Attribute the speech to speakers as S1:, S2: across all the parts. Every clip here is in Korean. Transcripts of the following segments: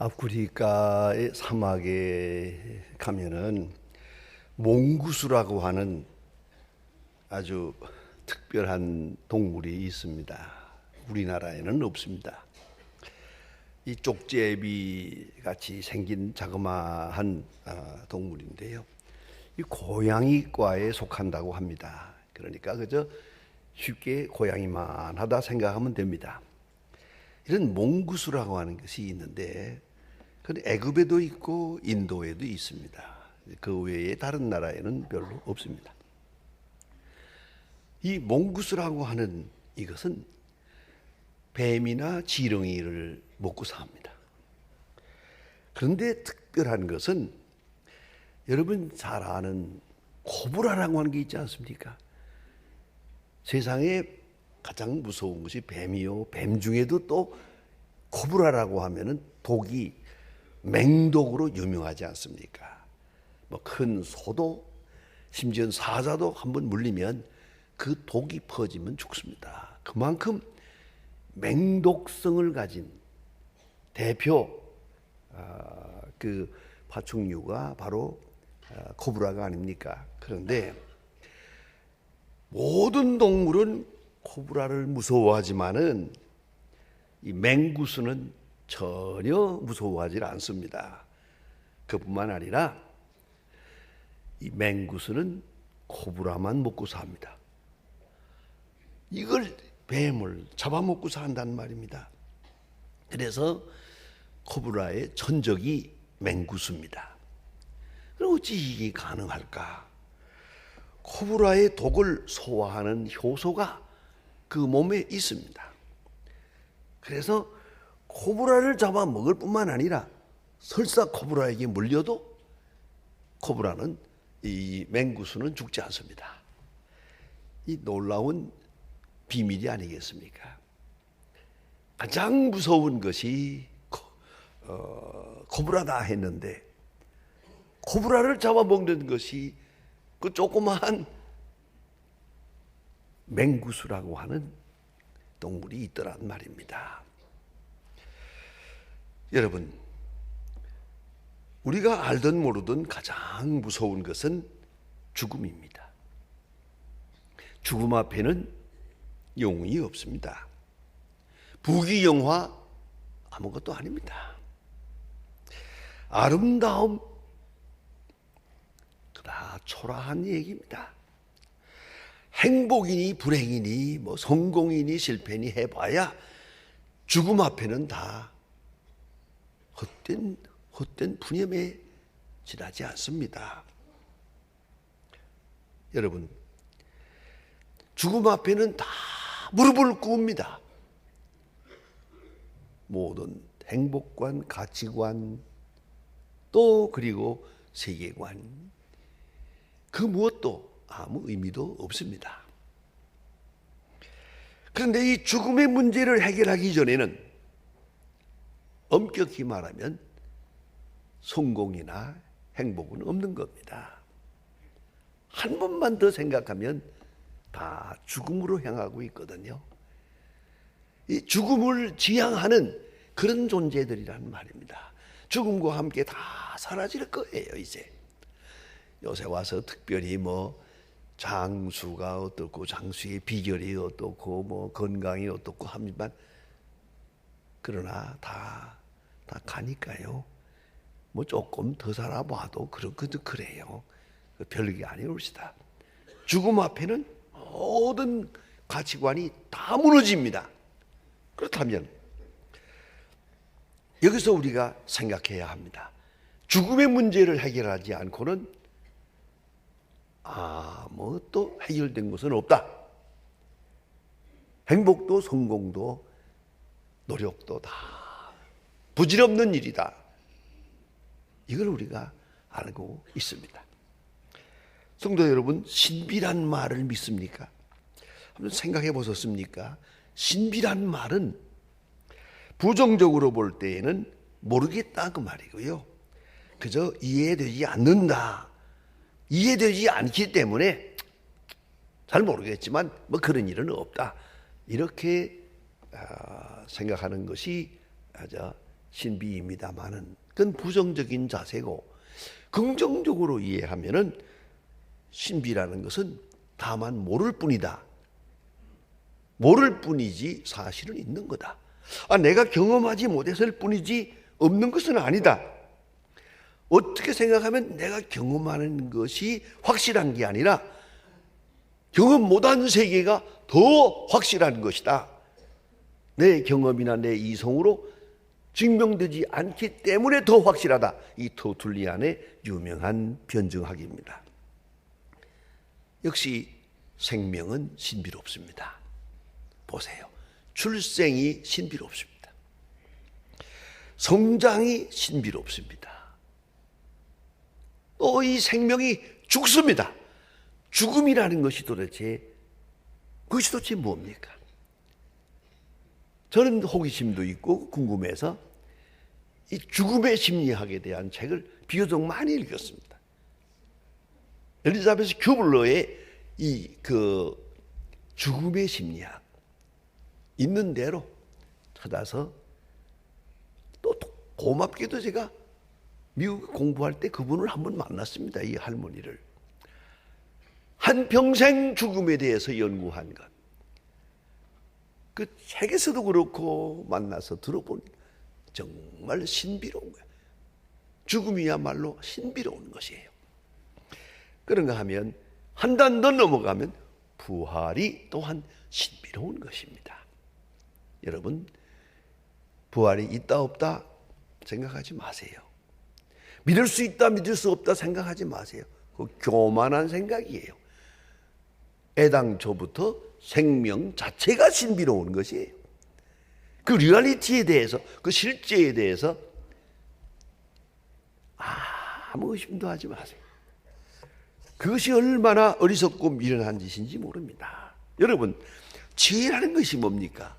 S1: 아프리카의 사막에 가면은 몽구스라고 하는 아주 특별한 동물이 있습니다. 우리나라에는 없습니다. 이 쪽제비 같이 생긴 자그마한 동물인데요. 이 고양이과에 속한다고 합니다. 그러니까 그저 쉽게 고양이만 하다 생각하면 됩니다. 이런 몽구스라고 하는 것이 있는데 그건 애굽에도 있고 인도에도 있습니다. 그 외에 다른 나라에는 별로 없습니다. 이 몽구스라고 하는 이것은 뱀이나 지렁이를 먹고 삽니다. 그런데 특별한 것은 여러분 잘 아는 코브라라고 하는 게 있지 않습니까? 세상에 가장 무서운 것이 뱀이요. 뱀 중에도 또 코브라라고 하면은 독이 맹독으로 유명하지 않습니까? 뭐 큰 소도 심지어 사자도 한번 물리면 그 독이 퍼지면 죽습니다. 그만큼 맹독성을 가진 대표 그 파충류가 바로 코브라가 아닙니까? 그런데 모든 동물은 코브라를 무서워하지만은 이 맹구스는 전혀 무서워하지 않습니다. 그뿐만 아니라 이 맹구스는 코브라만 먹고 삽니다. 이걸 뱀을 잡아먹고 산다는 말입니다. 그래서 코브라의 천적이 맹구스입니다. 그럼 어찌 이게 가능할까? 코브라의 독을 소화하는 효소가 그 몸에 있습니다. 그래서 코브라를 잡아먹을 뿐만 아니라 설사 코브라에게 물려도 코브라는 이 맹구스는 죽지 않습니다. 이 놀라운 비밀이 아니겠습니까? 가장 무서운 것이 코브라다 했는데 코브라를 잡아먹는 것이 그 조그마한 맹구스라고 하는 동물이 있더란 말입니다. 여러분, 우리가 알든 모르든 가장 무서운 것은 죽음입니다. 죽음 앞에는 영웅이 없습니다. 부귀영화 아무것도 아닙니다. 아름다움 다 초라한 얘기입니다. 행복이니 불행이니 뭐 성공이니 실패니 해봐야 죽음 앞에는 다 헛된 푸념에 지나지 않습니다. 여러분, 죽음 앞에는 다 무릎을 꿇습니다. 모든 행복관, 가치관, 또 그리고 세계관, 그 무엇도 아무 의미도 없습니다. 그런데 이 죽음의 문제를 해결하기 전에는 엄격히 말하면 성공이나 행복은 없는 겁니다. 한 번만 더 생각하면 다 죽음으로 향하고 있거든요. 이 죽음을 지향하는 그런 존재들이란 말입니다. 죽음과 함께 다 사라질 거예요, 이제. 요새 와서 특별히 뭐 장수가 어떻고 장수의 비결이 어떻고 뭐 건강이 어떻고 합니다만 그러나 다 가니까요. 뭐 조금 더 살아봐도 그래요. 별게 아니옵시다. 죽음 앞에는 모든 가치관이 다 무너집니다. 그렇다면 여기서 우리가 생각해야 합니다. 죽음의 문제를 해결하지 않고는 아무것도 해결된 것은 없다. 행복도 성공도 노력도 다 부질없는 일이다. 이걸 우리가 알고 있습니다. 성도 여러분, 신비란 말을 믿습니까? 한번 생각해 보셨습니까? 신비란 말은 부정적으로 볼 때에는 모르겠다 그 말이고요. 그저 이해되지 않는다. 이해되지 않기 때문에 잘 모르겠지만 뭐 그런 일은 없다. 이렇게 생각하는 것이 아주 신비입니다만은 그건 부정적인 자세고, 긍정적으로 이해하면은 신비라는 것은 다만 모를 뿐이다. 모를 뿐이지 사실은 있는 거다. 내가 경험하지 못했을 뿐이지 없는 것은 아니다. 어떻게 생각하면 내가 경험하는 것이 확실한 게 아니라 경험 못한 세계가 더 확실한 것이다. 내 경험이나 내 이성으로 증명되지 않기 때문에 더 확실하다. 이 터툴리안의 유명한 변증학입니다. 역시 생명은 신비롭습니다. 보세요. 출생이 신비롭습니다. 성장이 신비롭습니다. 또 이 생명이 죽습니다. 죽음이라는 것이 도대체 뭡니까? 저는 호기심도 있고 궁금해서 이 죽음의 심리학에 대한 책을 비교적 많이 읽었습니다. 엘리자베스 큐블러의 죽음의 심리학 있는 대로 찾아서, 또 고맙게도 제가 미국 공부할 때 그분을 한번 만났습니다. 이 할머니를. 한평생 죽음에 대해서 연구한 것. 그 책에서도 그렇고 만나서 들어보니 정말 신비로운 거예요. 죽음이야말로 신비로운 것이에요. 그런가 하면 한 단 더 넘어가면 부활이 또한 신비로운 것입니다. 여러분, 부활이 있다 없다 생각하지 마세요. 믿을 수 있다 믿을 수 없다 생각하지 마세요. 그 교만한 생각이에요. 애당초부터 생명 자체가 신비로운 것이에요. 그 리얼리티에 대해서, 그 실제에 대해서 아무 의심도 하지 마세요. 그것이 얼마나 어리석고 미련한 짓인지 모릅니다. 여러분, 지혜라는 것이 뭡니까?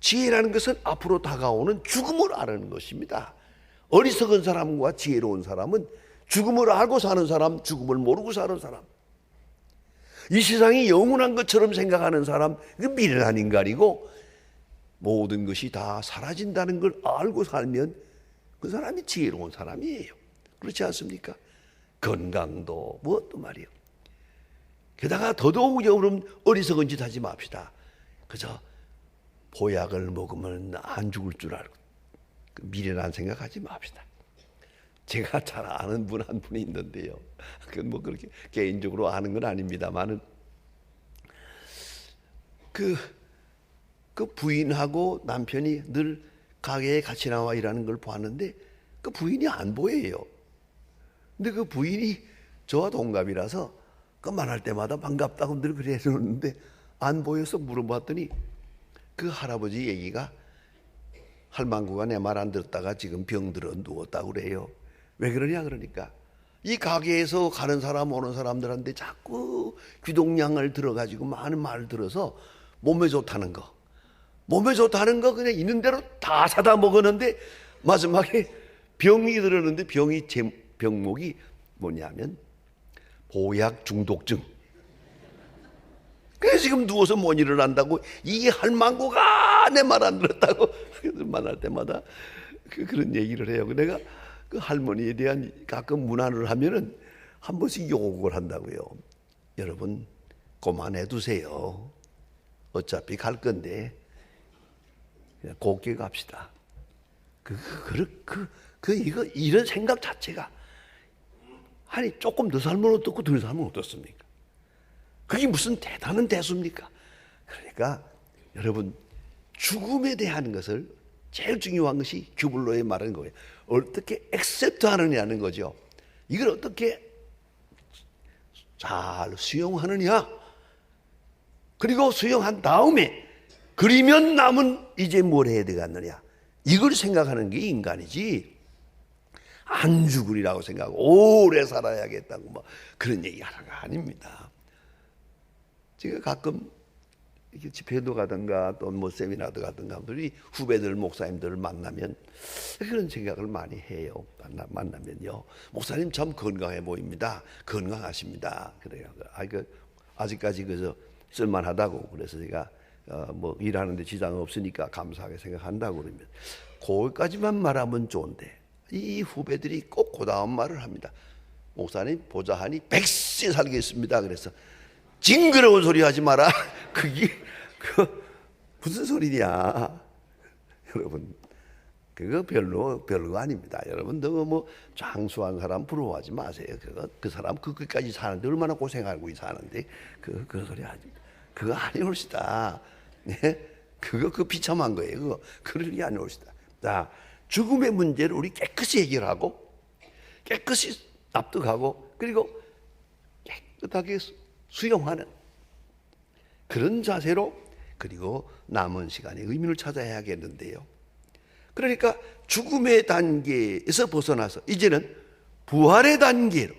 S1: 지혜라는 것은 앞으로 다가오는 죽음을 아는 것입니다. 어리석은 사람과 지혜로운 사람은 죽음을 알고 사는 사람, 죽음을 모르고 사는 사람. 이 세상이 영원한 것처럼 생각하는 사람, 그 미련한 인간이고, 모든 것이 다 사라진다는 걸 알고 살면 그 사람이 지혜로운 사람이에요. 그렇지 않습니까? 건강도 무엇도 말이에요. 게다가 더더욱 여러분 어리석은 짓 하지 맙시다. 그저 보약을 먹으면 안 죽을 줄 알고 미련한 생각하지 맙시다. 제가 잘 아는 분 한 분이 있는데요. 그건 뭐 그렇게 개인적으로 아는 건 아닙니다만은 그 부인하고 남편이 늘 가게에 같이 나와 일하는 걸 보았는데 그 부인이 안 보여요. 근데 그 부인이 저와 동갑이라서 그 말할 때마다 반갑다고 늘 그래 해줬는데 안 보여서 물어봤더니 그 할아버지 얘기가 할망구가 내 말 안 듣다가 지금 병들어 누웠다고 그래요. 왜 그러냐 그러니까 이 가게에서 가는 사람 오는 사람들한테 자꾸 귀동냥을 들어가지고 많은 말을 들어서 몸에 좋다는 거 그냥 있는 대로 다 사다 먹었는데 마지막에 병이 들었는데 병목이 뭐냐면 보약 중독증. 그래서 지금 누워서 못 일어난다고. 이 할망구가 내 말 안 들었다고. 만날 때마다 그런 얘기를 해요. 내가 그 할머니에 대한 가끔 문안을 하면은 한 번씩 욕을 한다고요. 여러분 그만해 두세요. 어차피 갈 건데 그냥 곱게 갑시다. 이런 생각 자체가 아니 조금 더 살면 어떻고 덜 살면 어떻습니까? 그게 무슨 대단한 대수입니까? 그러니까 여러분 죽음에 대한 것을 제일 중요한 것이 큐블러의 말하는 거예요. 어떻게 액셉트 하느냐는 거죠. 이걸 어떻게 잘 수용하느냐. 그리고 수용한 다음에 그리면 남은 이제 뭘 해야 되겠느냐. 이걸 생각하는 게 인간이지. 안 죽으리라고 생각하고 오래 살아야겠다고 뭐 그런 얘기 하나가 아닙니다. 제가 가끔 이렇게 집회도 가든가 또 뭐 세미나도 가든가 우리 후배들 목사님들을 만나면 그런 생각을 많이 해요. 만나면요, 목사님 참 건강해 보입니다. 건강하십니다. 그래요. 아직까지 그저 쓸만하다고. 그래서 제가 뭐 일하는데 지장 없으니까 감사하게 생각한다고 그러면 거기까지만 말하면 좋은데 이 후배들이 꼭 그 다음 말을 합니다. 목사님 보좌하니 100세 살겠습니다. 그래서 징그러운 소리 하지 마라. 그게 무슨 소리냐. 여러분 그거 별거 아닙니다. 여러분 너무 뭐 장수한 사람 부러워하지 마세요. 그 사람 그까지 사는데 얼마나 고생하고 사는데 그 소리 하지. 그거 아니올시다. 네? 그거 비참한 거예요. 그럴 일이 아니올시다. 자, 죽음의 문제를 우리 깨끗이 해결하고 깨끗이 납득하고 그리고 깨끗하게 수용하는 그런 자세로 그리고 남은 시간에 의미를 찾아야겠는데요. 그러니까 죽음의 단계에서 벗어나서 이제는 부활의 단계로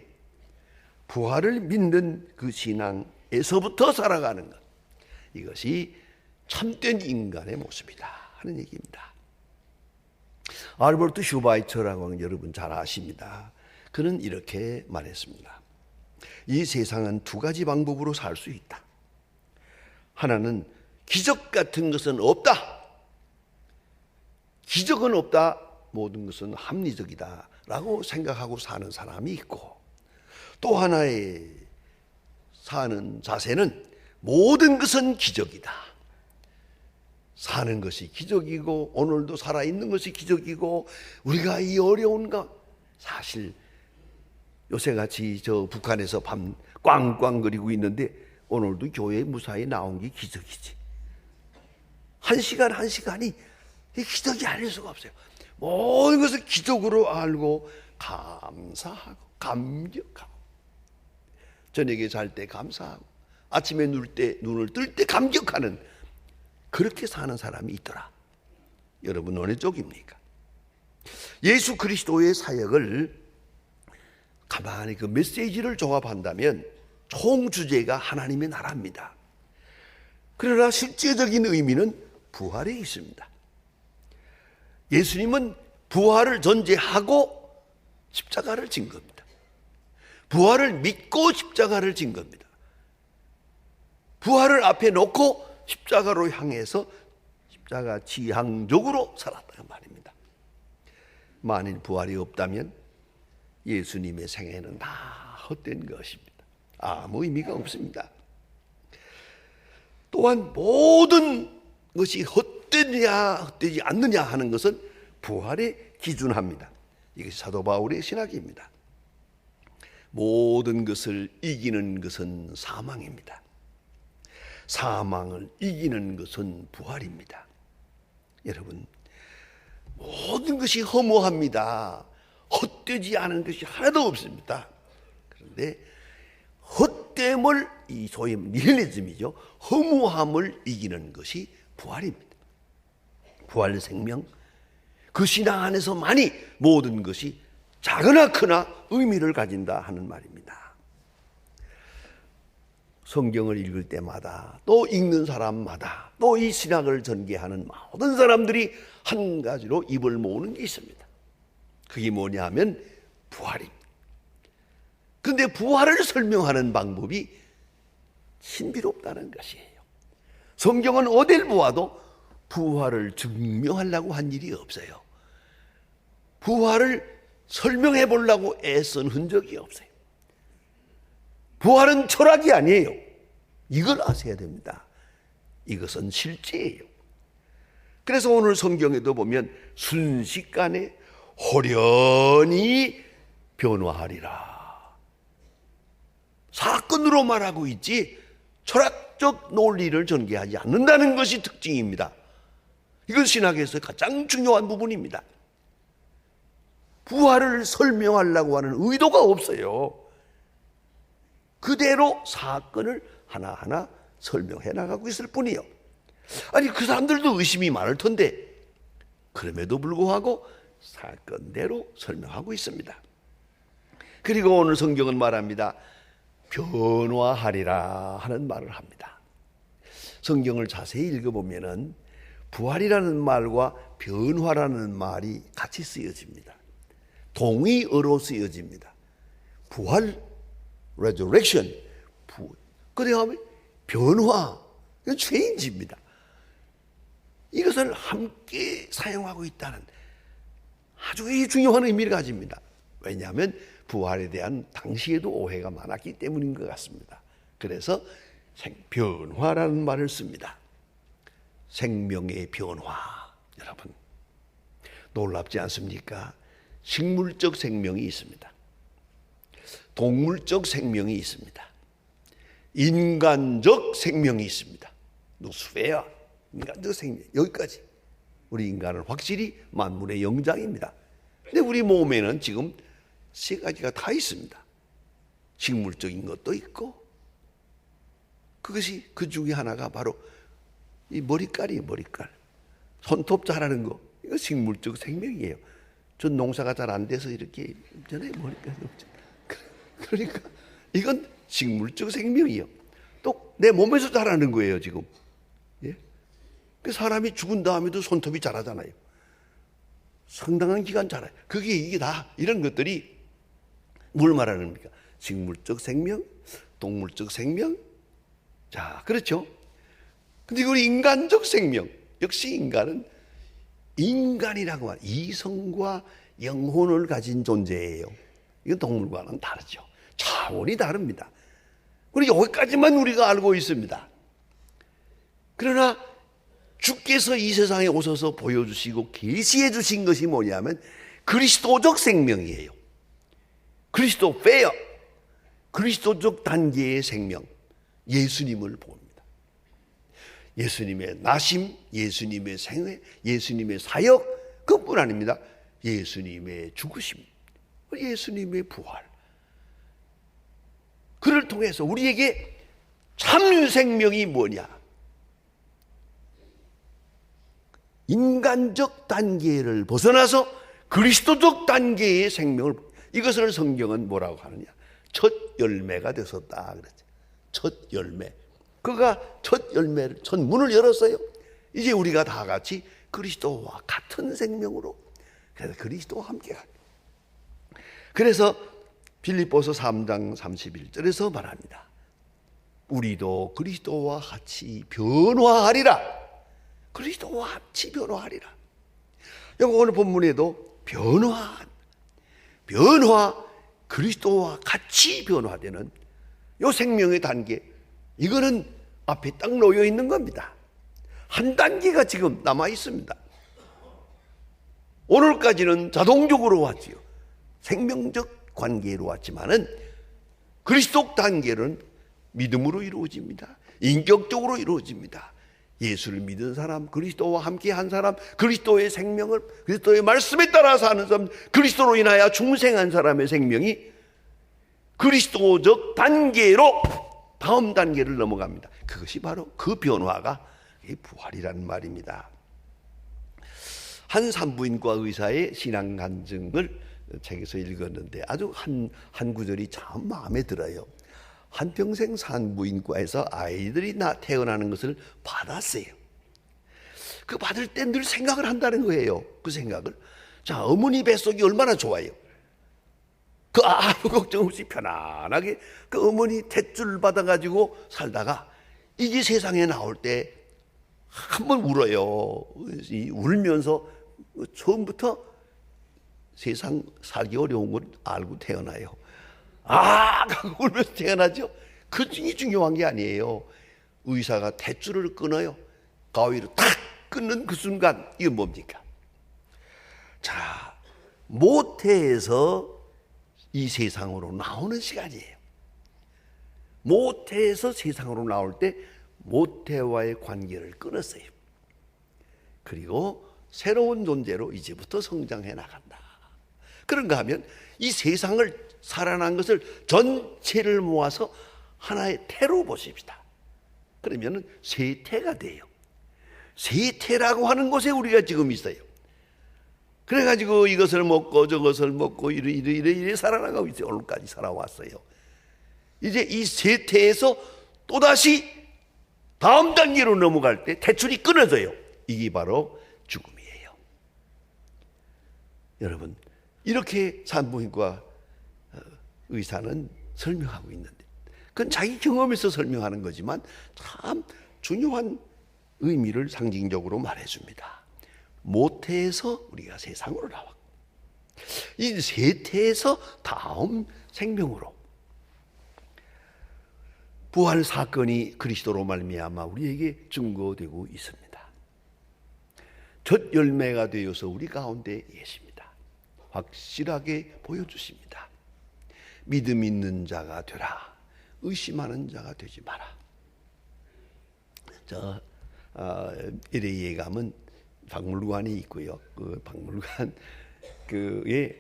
S1: 부활을 믿는 그 신앙에서부터 살아가는 것, 이것이 참된 인간의 모습이다 하는 얘기입니다. 알버트 슈바이처라고 여러분 잘 아십니다. 그는 이렇게 말했습니다. 이 세상은 두 가지 방법으로 살 수 있다. 하나는 기적 같은 것은 없다. 기적은 없다. 모든 것은 합리적이다 라고 생각하고 사는 사람이 있고, 또 하나의 사는 자세는 모든 것은 기적이다. 사는 것이 기적이고 오늘도 살아있는 것이 기적이고 우리가 이 어려운 것, 사실 요새같이 저 북한에서 밤 꽝꽝거리고 있는데 오늘도 교회에 무사히 나온 게 기적이지. 한 시간이 기적이 아닐 수가 없어요. 모든 것을 기적으로 알고 감사하고 감격하고, 저녁에 잘 때 감사하고 아침에 눈을 뜰 때 감격하는, 그렇게 사는 사람이 있더라. 여러분 어느 쪽입니까? 예수 그리스도의 사역을 가만히 그 메시지를 종합한다면 총 주제가 하나님의 나라입니다. 그러나 실제적인 의미는 부활에 있습니다. 예수님은 부활을 전제하고 십자가를 진 겁니다. 부활을 믿고 십자가를 진 겁니다. 부활을 앞에 놓고 십자가로 향해서 십자가 지향적으로 살았다는 말입니다. 만일 부활이 없다면 예수님의 생애는 다 헛된 것입니다. 아무 의미가 없습니다. 또한 모든 것이 헛되냐 헛되지 않느냐 하는 것은 부활에 기준합니다. 이것이 사도 바울의 신학입니다. 모든 것을 이기는 것은 사망입니다. 사망을 이기는 것은 부활입니다. 여러분, 모든 것이 허무합니다. 헛되지 않은 것이 하나도 없습니다. 그런데 헛됨을, 이 소위 니힐리즘이죠, 허무함을 이기는 것이 부활입니다. 부활 생명, 그 신앙 안에서만이 모든 것이 작으나 크나 의미를 가진다 하는 말입니다. 성경을 읽을 때마다, 또 읽는 사람마다, 또 이 신학을 전개하는 모든 사람들이 한 가지로 입을 모으는 게 있습니다. 그게 뭐냐 하면 부활입니다. 그런데 부활을 설명하는 방법이 신비롭다는 것이에요. 성경은 어딜 보아도 부활을 증명하려고 한 일이 없어요. 부활을 설명해 보려고 애쓴 흔적이 없어요. 부활은 철학이 아니에요. 이걸 아셔야 됩니다. 이것은 실제예요. 그래서 오늘 성경에도 보면 순식간에 호련히 변화하리라. 사건으로 말하고 있지 철학적 논리를 전개하지 않는다는 것이 특징입니다. 이건 신학에서 가장 중요한 부분입니다. 부활을 설명하려고 하는 의도가 없어요. 그대로 사건을 하나하나 설명해 나가고 있을 뿐이요. 아니, 그 사람들도 의심이 많을 텐데 그럼에도 불구하고 사건대로 설명하고 있습니다. 그리고 오늘 성경은 말합니다. 변화하리라 하는 말을 합니다. 성경을 자세히 읽어보면은 부활이라는 말과 변화라는 말이 같이 쓰여집니다. 동의어로 쓰여집니다. 부활, resurrection, 그 다음에 변화, 이건 change입니다. 이것을 함께 사용하고 있다는 아주 중요한 의미를 가집니다. 왜냐하면 부활에 대한 당시에도 오해가 많았기 때문인 것 같습니다. 그래서 변화라는 말을 씁니다. 생명의 변화. 여러분, 놀랍지 않습니까? 식물적 생명이 있습니다. 동물적 생명이 있습니다. 인간적 생명이 있습니다. 누수회야 인간적 생명. 여기까지. 우리 인간은 확실히 만물의 영장입니다. 근데 우리 몸에는 지금 세 가지가 다 있습니다. 식물적인 것도 있고, 그것이 그 중에 하나가 바로 이 머리깔이에요. 머리깔. 손톱 자라는 거. 이거 식물적 생명이에요. 전 농사가 잘 안 돼서 이렇게 전에 머리깔이 없죠. 그러니까 이건 식물적 생명이에요. 또 내 몸에서 자라는 거예요, 지금. 예? 그 사람이 죽은 다음에도 손톱이 자라잖아요. 상당한 기간 자라요. 그게 이게 다 이런 것들이 뭘 말하는 겁니까? 식물적 생명, 동물적 생명. 자, 그렇죠. 근데 우리 인간적 생명, 역시 인간은 인간이라고 하는 이성과 영혼을 가진 존재예요. 이건 동물과는 다르죠. 차원이 다릅니다. 그리고 여기까지만 우리가 알고 있습니다. 그러나 주께서 이 세상에 오셔서 보여주시고 계시해 주신 것이 뭐냐면 그리스도적 생명이에요. 그리스도페어, 그리스도적 단계의 생명, 예수님을 봅니다. 예수님의 나심, 예수님의 생애, 예수님의 사역, 그뿐 아닙니다. 예수님의 죽으심, 예수님의 부활. 그를 통해서 우리에게 참 생명이 뭐냐? 인간적 단계를 벗어나서 그리스도적 단계의 생명을, 이것을 성경은 뭐라고 하느냐? 첫 열매가 되었다 그랬죠. 첫 열매. 그가 첫 열매를, 첫 문을 열었어요. 이제 우리가 다 같이 그리스도와 같은 생명으로, 그래서 그리스도와 함께 가요. 그래서 빌립보서 3장 31절에서 말합니다. 우리도 그리스도와 같이 변화하리라. 그리스도와 같이 변화하리라. 여기 오늘 본문에도 변화, 그리스도와 같이 변화되는 이 생명의 단계, 이거는 앞에 딱 놓여 있는 겁니다. 한 단계가 지금 남아 있습니다. 오늘까지는 자동적으로 왔지요. 생명적 관계로 왔지만은 그리스도 단계는 믿음으로 이루어집니다. 인격적으로 이루어집니다. 예수를 믿은 사람, 그리스도와 함께 한 사람, 그리스도의 생명을, 그리스도의 말씀에 따라 사는 사람, 그리스도로 인하여 중생한 사람의 생명이 그리스도적 단계로 다음 단계를 넘어갑니다. 그것이 바로 그 변화가 부활이라는 말입니다. 한 산부인과 의사의 신앙 간증을 책에서 읽었는데 아주 한 구절이 참 마음에 들어요. 한평생 산부인과에서 아이들이 태어나는 것을 받았어요. 그 받을 때 늘 생각을 한다는 거예요. 그 생각을. 자, 어머니 뱃속이 얼마나 좋아요. 그 아무 걱정 없이 편안하게 그 어머니 탯줄 받아가지고 살다가 이게 세상에 나올 때 한번 울어요. 울면서 처음부터 세상 살기 어려운 걸 알고 태어나요. 울면서 태어나죠. 그게 중요한 게 아니에요. 의사가 탯줄을 끊어요. 가위로 탁 끊는 그 순간, 이건 뭡니까? 자, 모태에서 이 세상으로 나오는 시간이에요. 모태에서 세상으로 나올 때 모태와의 관계를 끊었어요. 그리고 새로운 존재로 이제부터 성장해 나간다. 그런가 하면 이 세상을 살아난 것을 전체를 모아서 하나의 태로 보십시다. 그러면 세태가 돼요. 세태라고 하는 곳에 우리가 지금 있어요. 그래가지고 이것을 먹고 저것을 먹고 이래 살아나가고 있어요. 오늘까지 살아왔어요. 이제 이 세태에서 또다시 다음 단계로 넘어갈 때 탯줄이 끊어져요. 이게 바로 죽음이에요. 여러분, 이렇게 산부인과 의사는 설명하고 있는데, 그건 자기 경험에서 설명하는 거지만 참 중요한 의미를 상징적으로 말해줍니다. 모태에서 우리가 세상으로 나왔고, 이 세태에서 다음 생명으로 부활 사건이 그리스도로 말미암아 우리에게 증거되고 있습니다. 첫 열매가 되어서 우리 가운데 계십니다. 확실하게 보여주십니다. 믿음 있는 자가 되라. 의심하는 자가 되지 마라. LA에 가면 박물관이 있고요. 그 박물관 그에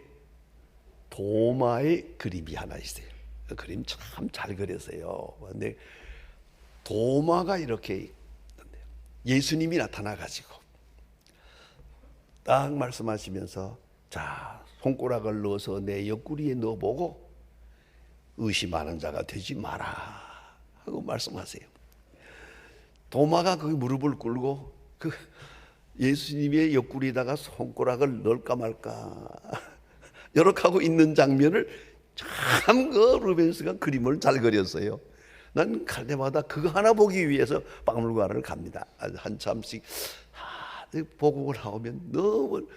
S1: 도마의 그림이 하나 있어요. 그 그림 참 잘 그렸어요. 근데 도마가 이렇게 있는데요. 예수님이 나타나 가지고 딱 말씀하시면서 자, 손가락을 넣어서 내 옆구리에 넣어보고 의심하는 자가 되지 마라 하고 말씀하세요. 도마가 그 무릎을 꿇고 그 예수님의 옆구리에다가 손가락을 넣을까 말까 이렇게 하고 있는 장면을 참 그 루벤스가 그림을 잘 그렸어요. 난 갈 때마다 그거 하나 보기 위해서 박물관을 갑니다. 한참씩 보고 나오면 너무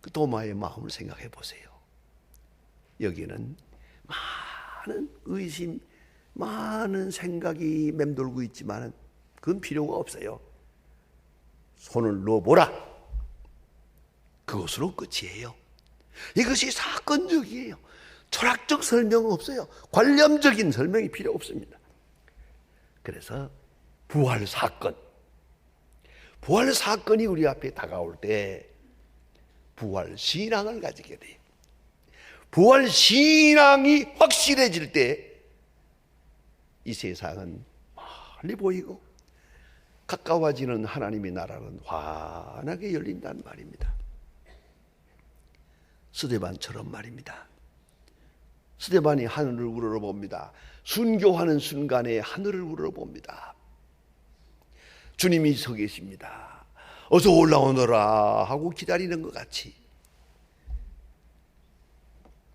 S1: 그 도마의 마음을 생각해 보세요. 여기는 많은 의심, 많은 생각이 맴돌고 있지만 그건 필요가 없어요. 손을 넣어보라. 그것으로 끝이에요. 이것이 사건적이에요. 철학적 설명은 없어요. 관념적인 설명이 필요 없습니다. 그래서 부활 사건이 우리 앞에 다가올 때 부활 신앙을 가지게 돼요. 부활 신앙이 확실해질 때 이 세상은 멀리 보이고 가까워지는 하나님의 나라는 환하게 열린다는 말입니다. 스데반처럼 말입니다. 스데반이 하늘을 우러러봅니다. 순교하는 순간에 하늘을 우러러봅니다. 주님이 서 계십니다. 어서 올라오너라 하고 기다리는 것 같이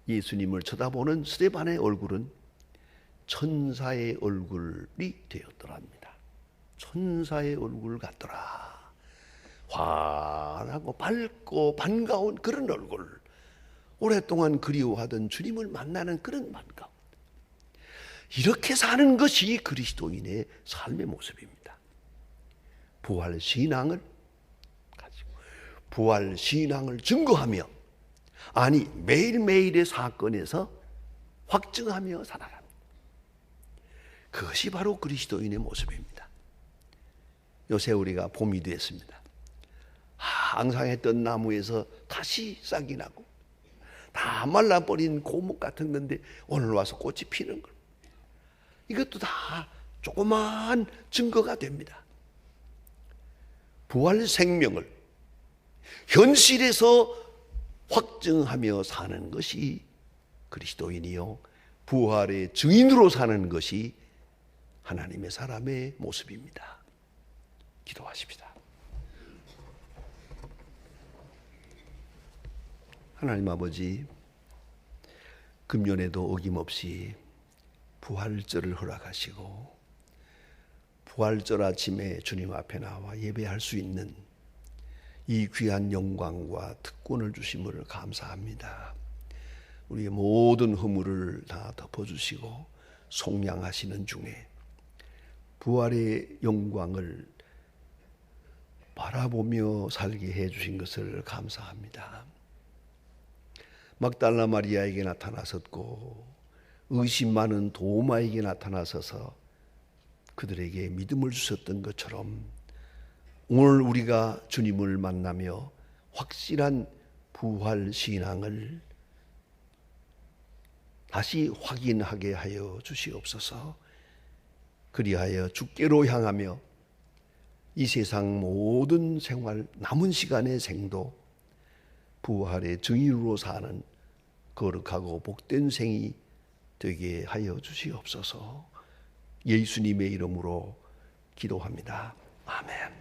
S1: 예수님을 쳐다보는 스데반의 얼굴은 천사의 얼굴이 되었더랍니다. 천사의 얼굴 같더라. 환하고 밝고 반가운 그런 얼굴. 오랫동안 그리워하던 주님을 만나는 그런 반가움. 이렇게 사는 것이 그리스도인의 삶의 모습입니다. 부활 신앙을 가지고 부활 신앙을 증거하며 아니 매일매일의 사건에서 확증하며 살아갑니다. 그것이 바로 그리스도인의 모습입니다. 요새 우리가 봄이 됐습니다. 앙상했던 나무에서 다시 싹이 나고 다 말라버린 고목 같은 건데 오늘 와서 꽃이 피는 것. 이것도 다 조그마한 증거가 됩니다. 부활 생명을 현실에서 확증하며 사는 것이 그리스도인이요 부활의 증인으로 사는 것이 하나님의 사람의 모습입니다. 기도하십시다. 하나님 아버지, 금년에도 어김없이 부활절을 허락하시고 부활절 아침에 주님 앞에 나와 예배할 수 있는 이 귀한 영광과 특권을 주심을 감사합니다. 우리의 모든 허물을 다 덮어주시고 속량하시는 중에 부활의 영광을 바라보며 살게 해주신 것을 감사합니다. 막달라 마리아에게 나타나셨고 의심 많은 도마에게 나타나셔서 그들에게 믿음을 주셨던 것처럼 오늘 우리가 주님을 만나며 확실한 부활 신앙을 다시 확인하게 하여 주시옵소서. 그리하여 주께로 향하며 이 세상 모든 생활 남은 시간의 생도 부활의 증인으로 사는 거룩하고 복된 생이 되게 하여 주시옵소서. 예수님의 이름으로 기도합니다. 아멘.